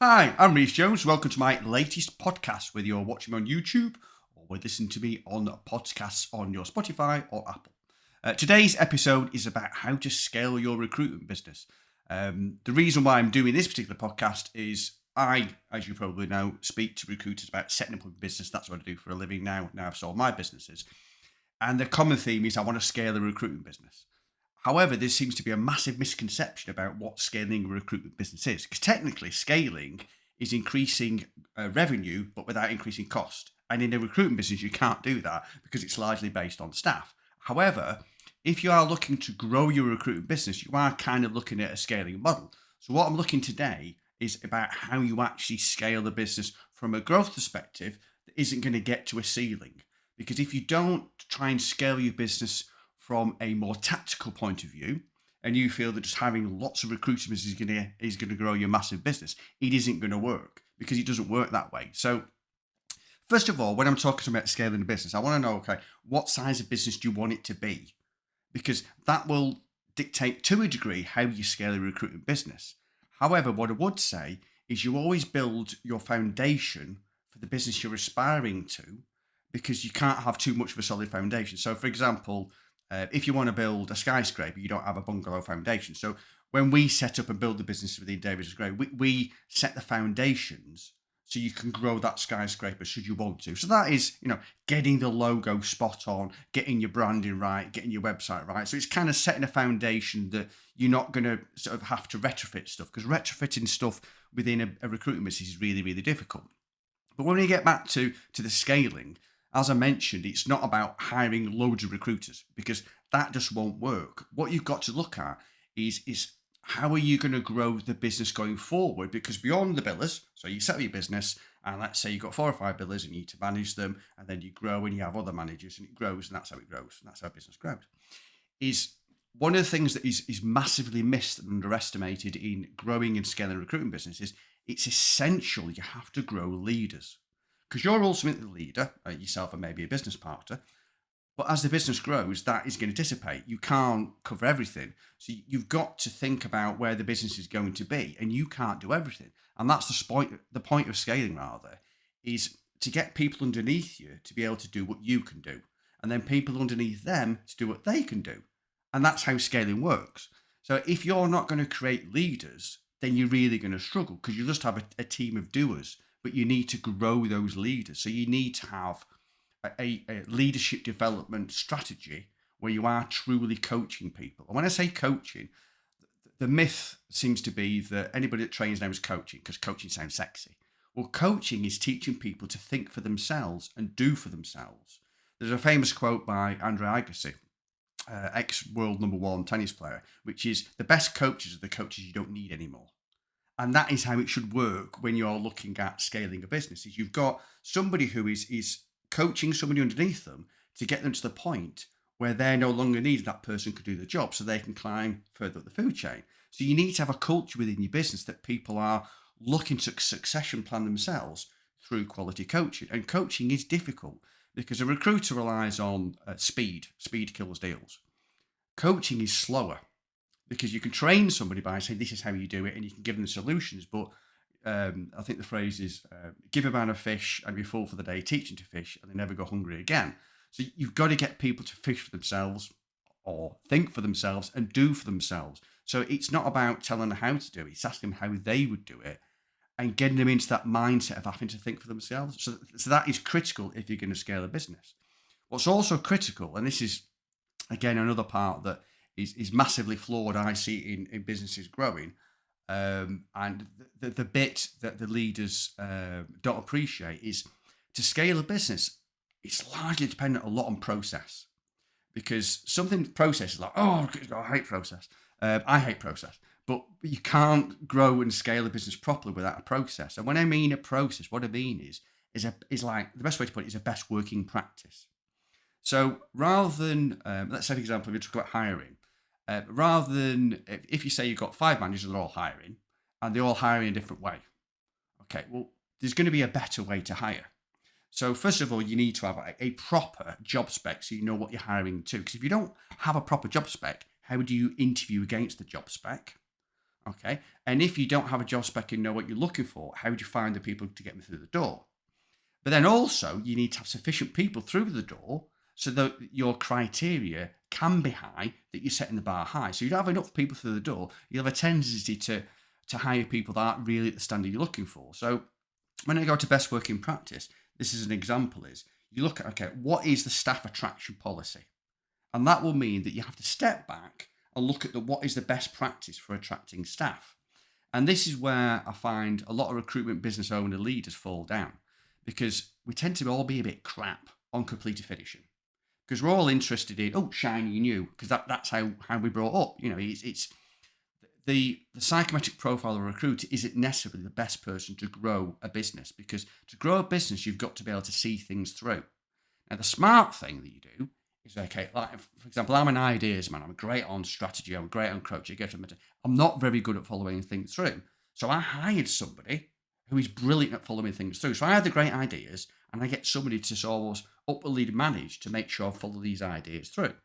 Hi, I'm Reece Jones. Welcome to my latest podcast, whether you're watching me on YouTube or whether listening to me on podcasts on your Spotify or Apple. Today's episode is about how to scale your recruitment business. The reason why I'm doing this particular podcast is I, as you probably know, speak to recruiters about setting up a business. That's what I do for a living now. Now I've sold my businesses. And the common theme is I want to scale a recruitment business. However, there seems to be a massive misconception about what scaling a recruitment business is. Because technically, scaling is increasing revenue, but without increasing cost. And in a recruitment business, you can't do that because it's largely based on staff. However, if you are looking to grow your recruitment business, you are kind of looking at a scaling model. So what I'm looking today is about how you actually scale the business from a growth perspective that isn't going to get to a ceiling. Because if you don't try and scale your business from a more tactical point of view, and you feel that just having lots of recruiters is going to grow your massive business, it isn't going to work because it doesn't work that way. So first of all, when I'm talking about scaling a business, I want to know, okay, what size of business do you want it to be? Because that will dictate to a degree how you scale a recruitment business. However, what I would say is you always build your foundation for the business you're aspiring to, because you can't have too much of a solid foundation. So for example, if you want to build a skyscraper, you don't have a bungalow foundation. So when we set up and build the business within David's Gray, we set the foundations so you can grow that skyscraper should you want to. So that is, getting the logo spot on, getting your branding right, getting your website right. So it's kind of setting a foundation that you're not going to sort of have to retrofit stuff, because retrofitting stuff within a recruitment business is really, really difficult. But when we get back to the scaling, as I mentioned, it's not about hiring loads of recruiters, because that just won't work. What you've got to look at is how are you going to grow the business going forward? Because beyond the billers, so you set up your business and let's say you've got 4 or 5 billers and you need to manage them, and then you grow and you have other managers and it grows, and that's how it grows. And that's how business grows. Is one of the things that is massively missed and underestimated in growing and scaling a recruitment business is it's essential you have to grow leaders. Because you're ultimately the leader, yourself and maybe a business partner. But as the business grows, that is going to dissipate. You can't cover everything. So you've got to think about where the business is going to be, and you can't do everything. And that's the point of scaling, rather, is to get people underneath you to be able to do what you can do, and then people underneath them to do what they can do. And that's how scaling works. So if you're not going to create leaders, then you're really going to struggle, because you just have a team of doers. But you need to grow those leaders. So you need to have a leadership development strategy where you are truly coaching people. And when I say coaching, the myth seems to be that anybody that trains now is coaching, because coaching sounds sexy. Well, coaching is teaching people to think for themselves and do for themselves. There's a famous quote by Andre Agassi, ex-world #1 tennis player, which is, the best coaches are the coaches you don't need anymore. And that is how it should work when you're looking at scaling a business. Is you've got somebody who is coaching somebody underneath them to get them to the point where they're no longer needed. That person could do the job so they can climb further up the food chain. So you need to have a culture within your business that people are looking to succession plan themselves through quality coaching. And coaching is difficult because a recruiter relies on speed. Speed kills deals. Coaching is slower, because you can train somebody by saying, this is how you do it, and you can give them solutions. But I think the phrase is, give a man a fish and be full for the day, teach them to fish, and they never go hungry again. So you've got to get people to fish for themselves, or think for themselves, and do for themselves. So it's not about telling them how to do it, it's asking them how they would do it, and getting them into that mindset of having to think for themselves. So that is critical if you're going to scale a business. What's also critical, and this is, again, another part that is massively flawed, I see in businesses growing, and the bit that the leaders don't appreciate is, to scale a business, it's largely dependent a lot on process. Because process is like, oh, I hate process. I hate process. But you can't grow and scale a business properly without a process. And when I mean a process, what I mean is like, the best way to put it is a best working practice. So rather than, let's say, for example, if you talk about hiring, rather than, if you say you've got 5 managers that are all hiring, and they're all hiring a different way. Okay, well, there's going to be a better way to hire. So first of all, you need to have a proper job spec so you know what you're hiring to. Because if you don't have a proper job spec, how do you interview against the job spec? Okay. And if you don't have a job spec and know what you're looking for, how do you find the people to get them through the door? But then also, you need to have sufficient people through the door so that your criteria can be high, that you're setting the bar high. So you don't have enough people through the door, you'll have a tendency to hire people that aren't really at the standard you're looking for. So when I go to best working practice, this is an example is you look at, okay, what is the staff attraction policy? And that will mean that you have to step back and look at what is the best practice for attracting staff. And this is where I find a lot of recruitment business owner leaders fall down, because we tend to all be a bit crap on completed finishing, because we're all interested in, oh, shiny new, because that's how we brought up. It's the psychometric profile of a recruiter isn't necessarily the best person to grow a business, because to grow a business, you've got to be able to see things through. Now, the smart thing that you do is, okay, like, for example, I'm an ideas man. I'm great on strategy. I'm great on coaching. I'm not very good at following things through. So I hired somebody who is brilliant at following things through. So I had the great ideas, and I get somebody to sort of upwardly manage to make sure I follow these ideas through.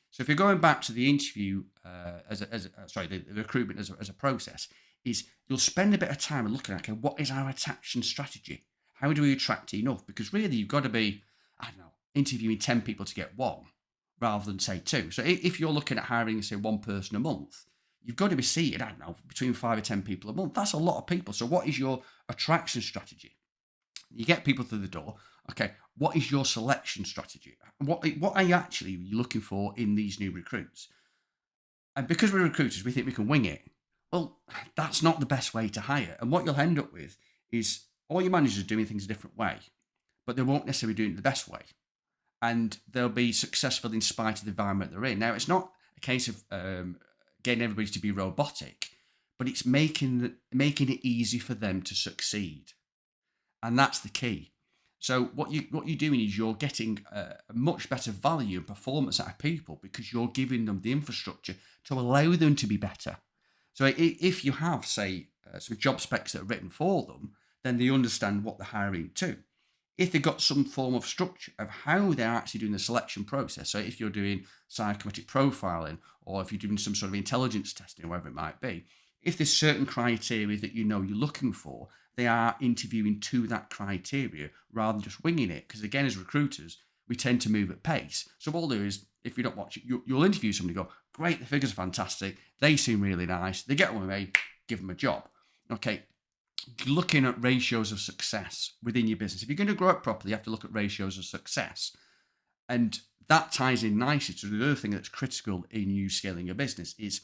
So if you're going back to the interview, the recruitment as a process, is you'll spend a bit of time looking at, okay, what is our attraction strategy? How do we attract enough? Because really, you've got to be, I don't know, interviewing 10 people to get one rather than say two. So if you're looking at hiring, say, one person a month, you've got to be seated, I don't know, between 5 or 10 people a month. That's a lot of people. So what is your attraction strategy? You get people through the door. Okay, what is your selection strategy? What are you actually looking for in these new recruits? And because we're recruiters, we think we can wing it. Well, that's not the best way to hire. And what you'll end up with is all your managers are doing things a different way, but they won't necessarily be doing it the best way. And they'll be successful in spite of the environment they're in. Now, it's not a case of getting everybody to be robotic, but it's making it easy for them to succeed. And that's the key. So what you're doing is you're getting a much better value and performance out of people, because you're giving them the infrastructure to allow them to be better. So if you have, say, some job specs that are written for them, then they understand what they're hiring to. If they've got some form of structure of how they're actually doing the selection process, so if you're doing psychometric profiling, or if you're doing some sort of intelligence testing, or whatever it might be, if there's certain criteria that you're looking for, they are interviewing to that criteria rather than just winging it. Because again, as recruiters, we tend to move at pace. So what we'll do is, if you don't watch it, you'll interview somebody, go, great, the figures are fantastic, they seem really nice, they get on with me, give them a job. Okay, looking at ratios of success within your business. If you're going to grow it properly, you have to look at ratios of success. And that ties in nicely to the other thing that's critical in you scaling your business is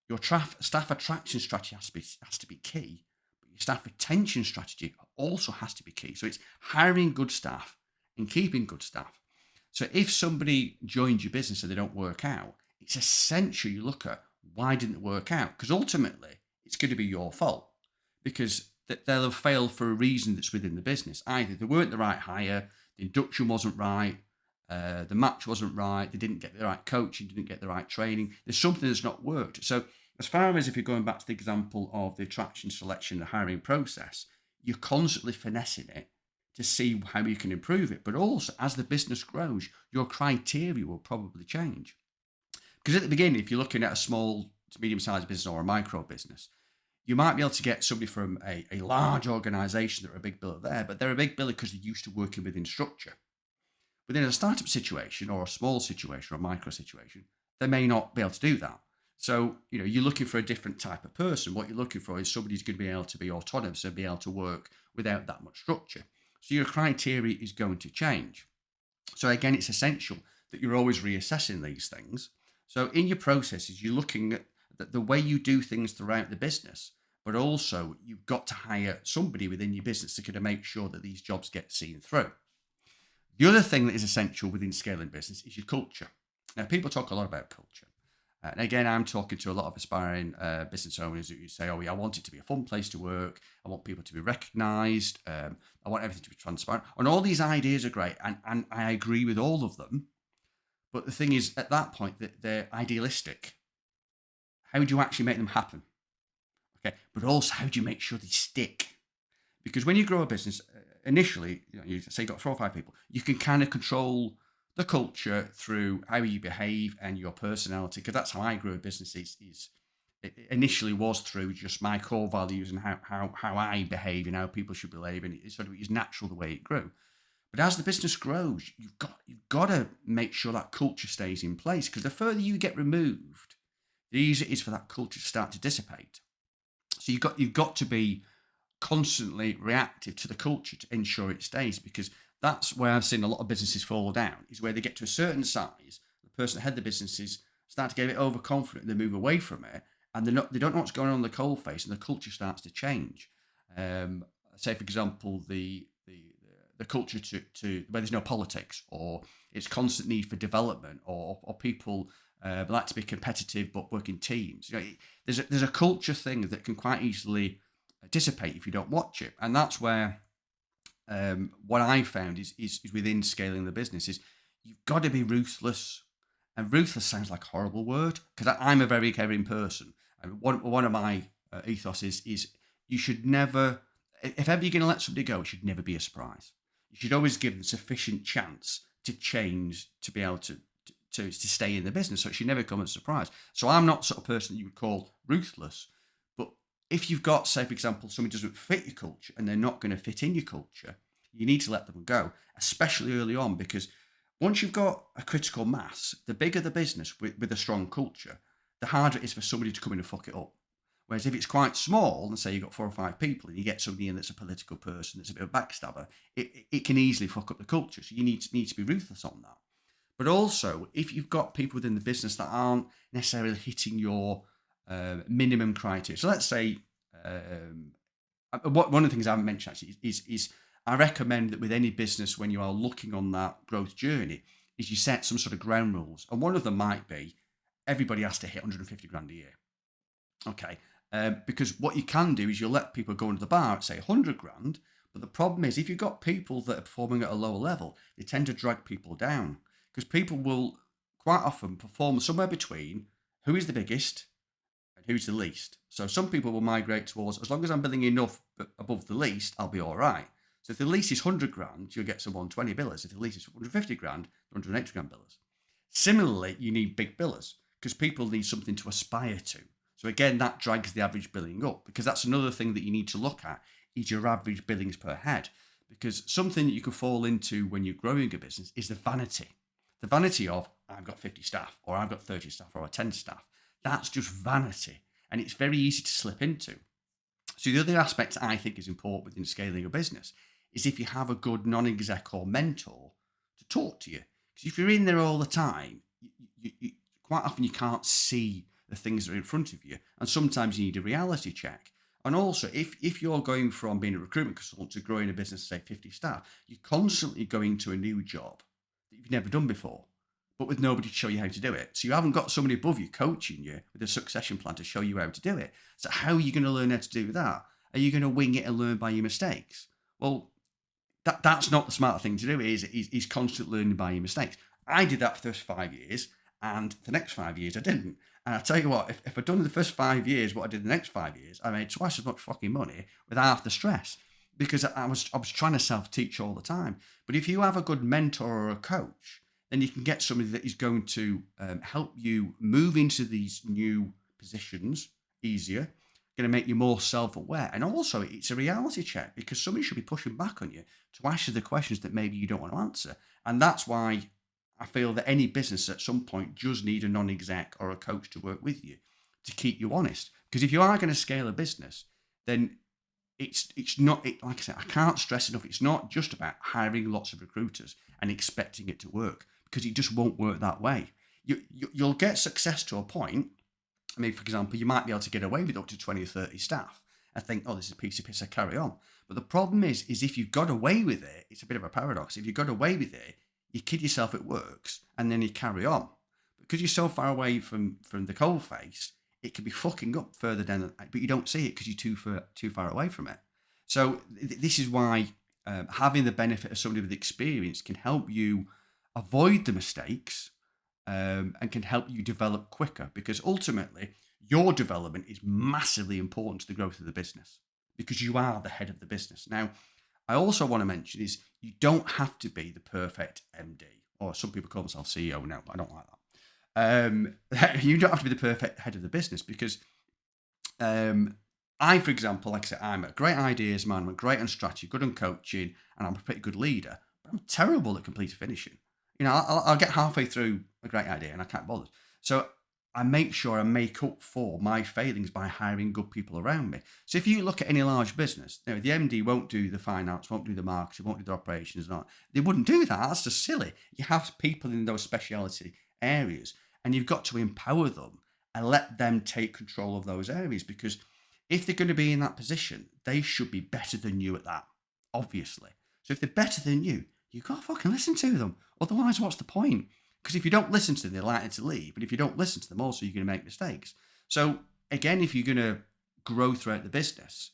your staff attraction strategy has to be key, but your staff retention strategy also has to be key. So it's hiring good staff and keeping good staff. So if somebody joins your business and they don't work out, it's essential you look at why didn't it work out? Because ultimately, it's going to be your fault, because they'll have failed for a reason that's within the business. Either they weren't the right hire, the induction wasn't right, the match wasn't right, they didn't get the right coaching, didn't get the right training. There's something that's not worked. So as far as if you're going back to the example of the attraction, selection, the hiring process, you're constantly finessing it to see how you can improve it. But also, as the business grows, your criteria will probably change. Because at the beginning, if you're looking at a small to medium-sized business or a micro business, you might be able to get somebody from a large organization that are a big biller there, but they're a big biller because they're used to working within structure. But in a startup situation or a small situation or a micro situation, they may not be able to do that. So, you're looking for a different type of person. What you're looking for is somebody who's going to be able to be autonomous and be able to work without that much structure. So your criteria is going to change. So again, it's essential that you're always reassessing these things. So in your processes, you're looking at the way you do things throughout the business, but also you've got to hire somebody within your business to kind of make sure that these jobs get seen through. The other thing that is essential within scaling business is your culture. Now, people talk a lot about culture. And again, I'm talking to a lot of aspiring business owners who say, oh, yeah, I want it to be a fun place to work. I want people to be recognized. I want everything to be transparent. And all these ideas are great. And I agree with all of them. But the thing is, at that point, that they're idealistic. How do you actually make them happen? Okay, but also, how do you make sure they stick? Because when you grow a business, initially, you say you've got 4 or 5 people, you can kind of control the culture through how you behave and your personality. Because that's how I grew a business. Is it initially was through just my core values and how I behave and how people should behave, and it was natural the way it grew. But as the business grows, you've got to make sure that culture stays in place, because the further you get removed, the easier it is for that culture to start to dissipate. So you've got to be constantly reactive to the culture to ensure it stays, because that's where I've seen a lot of businesses fall down, is where they get to a certain size, the person that had the businesses start to get a bit overconfident, they move away from it, and they don't know what's going on in the coal face, and the culture starts to change. Um, Say, for example, the culture to where there's no politics, or it's constant need for development, or people like to be competitive but work in teams. There's a culture thing that can quite easily dissipate if you don't watch it, and that's where what I found is within scaling the business is you've got to be ruthless. And ruthless sounds like a horrible word, because I'm a very caring person. And one of my ethos is you should never, if ever you're going to let somebody go, it should never be a surprise. You should always give them sufficient chance to change, to be able to stay in the business. So it should never come as a surprise. So I'm not the sort of person that you would call ruthless. But if you've got, say, for example, somebody doesn't fit your culture and they're not going to fit in your culture, you need to let them go, especially early on, because once you've got a critical mass, the bigger the business with a strong culture, the harder it is for somebody to come in and fuck it up. Whereas if it's quite small, and say you've got 4 or 5 people, and you get somebody in that's a political person, that's a bit of a backstabber, it can easily fuck up the culture. So you need to be ruthless on that. But also, if you've got people within the business that aren't necessarily hitting your minimum criteria. So let's say, one of the things I haven't mentioned actually is I recommend that with any business, when you are looking on that growth journey, is you set some sort of ground rules. And one of them might be everybody has to hit 150 grand a year. Okay. Because what you can do is you'll let people go into the bar at, say, 100 grand. But the problem is, if you've got people that are performing at a lower level, they tend to drag people down, because people will quite often perform somewhere between who is the biggest and who's the least. So some people will migrate towards, as long as I'm billing enough above the least, I'll be all right. So if the lease is 100 grand, you'll get some 120 billers. If the lease is 150 grand, 180 grand billers. Similarly, you need big billers, because people need something to aspire to. So again, that drags the average billing up, because that's another thing that you need to look at, is your average billings per head. Because something that you can fall into when you're growing a business is the vanity. The vanity of, I've got 50 staff, or I've got 30 staff, or 10 staff. That's just vanity, and it's very easy to slip into. So the other aspect I think is important within scaling a business is if you have a good non-exec or mentor to talk to you. Because if you're in there all the time, you quite often you can't see the things that are in front of you. And sometimes you need a reality check. And also, if you're going from being a recruitment consultant to growing a business, say 50 staff, you're constantly going to a new job that you've never done before, but with nobody to show you how to do it. So you haven't got somebody above you coaching you with a succession plan to show you how to do it. So how are you going to learn how to do that? Are you going to wing it and learn by your mistakes? Well, that's not the smart thing to do, is constant learning by your mistakes. I did that for the first 5 years, and the next 5 years I didn't. And I tell you what, if I'd done in the first 5 years what I did the next 5 years, I made twice as much fucking money with half the stress, because I was trying to self-teach all the time. But if you have a good mentor or a coach, then you can get somebody that is going to help you move into these new positions easier, going to make you more self-aware. And also, it's a reality check, because somebody should be pushing back on you to ask you the questions that maybe you don't want to answer. And that's why I feel that any business at some point does need a non-exec or a coach to work with you to keep you honest. Because if you are going to scale a business, then it's not, like I said, I can't stress enough, it's not just about hiring lots of recruiters and expecting it to work, because it just won't work that way. You'll get success to a point. I mean, for example, you might be able to get away with up to 20 or 30 staff and think, oh, this is a piece of piss, I carry on. But the problem is if you've got away with it, it's a bit of a paradox. If you've got away with it, you kid yourself it works, and then you carry on. Because you're so far away from the coal face, it can be fucking up further down, but you don't see it because you're too far away from it. So this is why having the benefit of somebody with experience can help you avoid the mistakes, and can help you develop quicker, because ultimately your development is massively important to the growth of the business, because you are the head of the business. Now, I also want to mention is you don't have to be the perfect MD, or some people call themselves CEO now, but I don't like that. You don't have to be the perfect head of the business, because I, for example, like I said, I'm a great ideas man, I'm great on strategy, good on coaching, and I'm a pretty good leader. But I'm terrible at complete finishing. I'll get halfway through a great idea and I can't bother. So I make sure I make up for my failings by hiring good people around me. So if you look at any large business, the MD won't do the finance, won't do the marketing, won't do the operations, not. They wouldn't do that. That's just silly. You have people in those speciality areas, and you've got to empower them and let them take control of those areas, because if they're going to be in that position, they should be better than you at that, obviously. So if they're better than you, you've got to fucking listen to them. Otherwise, what's the point? Because if you don't listen to them, they're likely to leave. But if you don't listen to them, also, you're going to make mistakes. So again, if you're going to grow throughout the business,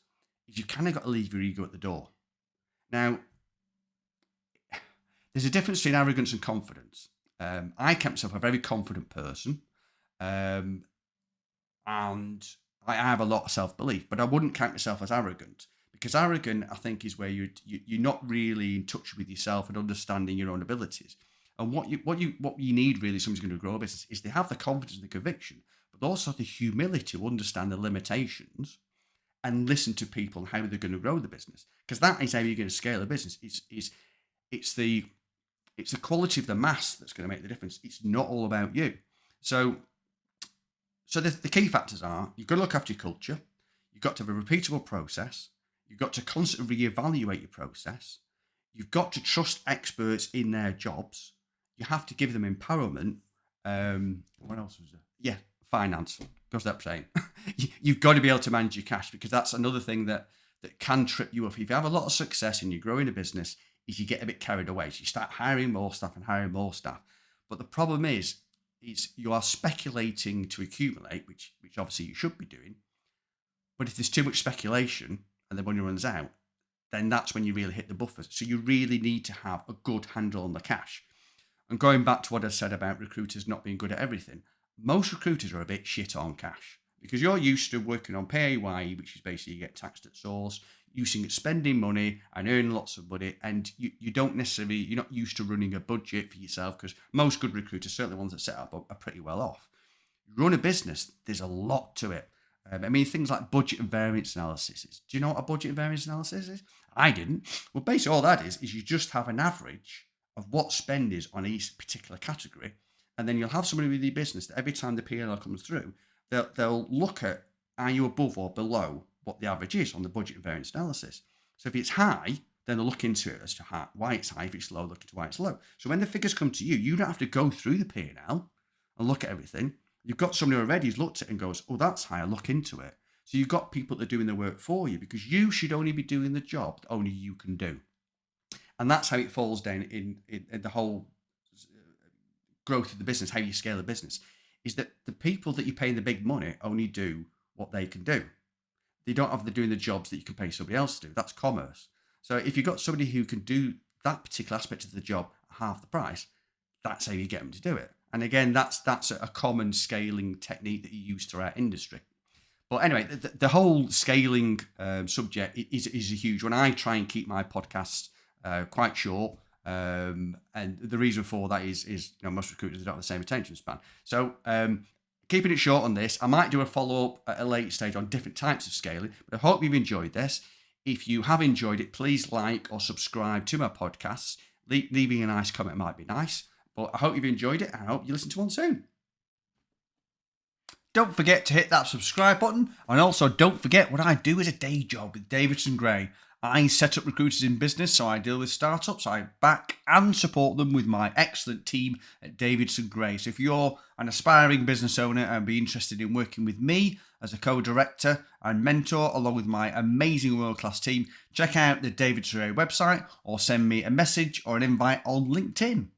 you've kind of got to leave your ego at the door. Now, there's a difference between arrogance and confidence. I kept myself a very confident person. And I have a lot of self-belief, but I wouldn't count myself as arrogant, because arrogant, I think, is where you're not really in touch with yourself and understanding your own abilities. And what you need really, somebody's going to grow a business, is they have the confidence and the conviction, but also the humility to understand the limitations and listen to people and how they're going to grow the business, because that is how you're going to scale a business. It's the quality of the mass that's going to make the difference. It's not all about you. So the key factors are: you've got to look after your culture, you've got to have a repeatable process, you've got to constantly reevaluate your process, you've got to trust experts in their jobs, you have to give them empowerment. What else was there? Yeah, finance. Goes without saying. You've got to be able to manage your cash, because that's another thing that can trip you up. If you have a lot of success and you're growing a business, is you get a bit carried away. So you start hiring more staff and hiring more staff. But the problem is you are speculating to accumulate, which obviously you should be doing. But if there's too much speculation and the money runs out, then that's when you really hit the buffers. So you really need to have a good handle on the cash. And going back to what I said about recruiters not being good at everything, most recruiters are a bit shit on cash, because you're used to working on PAYE, which is basically you get taxed at source, using it, spending money and earning lots of money, and you're not used to running a budget for yourself, because most good recruiters, certainly the ones that set up, are pretty well off. You run a business, there's a lot to it. Things like budget and variance analysis. Do you know what a budget and variance analysis is? I didn't. Well, basically all that is you just have an average of what spend is on each particular category, and then you'll have somebody with your business that every time the P&L comes through, they'll look at, are you above or below what the average is on the budget and variance analysis. So if it's high, then they'll look into it as to why it's high. If it's low, look into why it's low. So when the figures come to you, you don't have to go through the P&L and look at everything. You've got somebody already who's looked at it and goes, oh, that's high, I'll look into it. So you've got people that are doing the work for you, because you should only be doing the job that only you can do. And that's how it falls down in the whole growth of the business, how you scale a business, is that the people that you're paying the big money only do what they can do. They don't have doing the jobs that you can pay somebody else to do. That's commerce. So if you've got somebody who can do that particular aspect of the job at half the price, that's how you get them to do it. And again, that's a common scaling technique that you use throughout industry. But anyway, the whole scaling subject is a huge one. I try and keep my podcasts quite short. And the reason for that is most recruiters don't have the same attention span. So keeping it short on this, I might do a follow-up at a later stage on different types of scaling, but I hope you've enjoyed this. If you have enjoyed it, please like or subscribe to my podcasts. Leaving a nice comment might be nice, but I hope you've enjoyed it, and I hope you listen to one soon. Don't forget to hit that subscribe button, and also don't forget what I do as a day job with Davidson Gray. I set up recruiters in business, so I deal with startups. I back and support them with my excellent team at Davidson Gray. So if you're an aspiring business owner and be interested in working with me as a co-director and mentor, along with my amazing world-class team, check out the Davidson Gray website or send me a message or an invite on LinkedIn.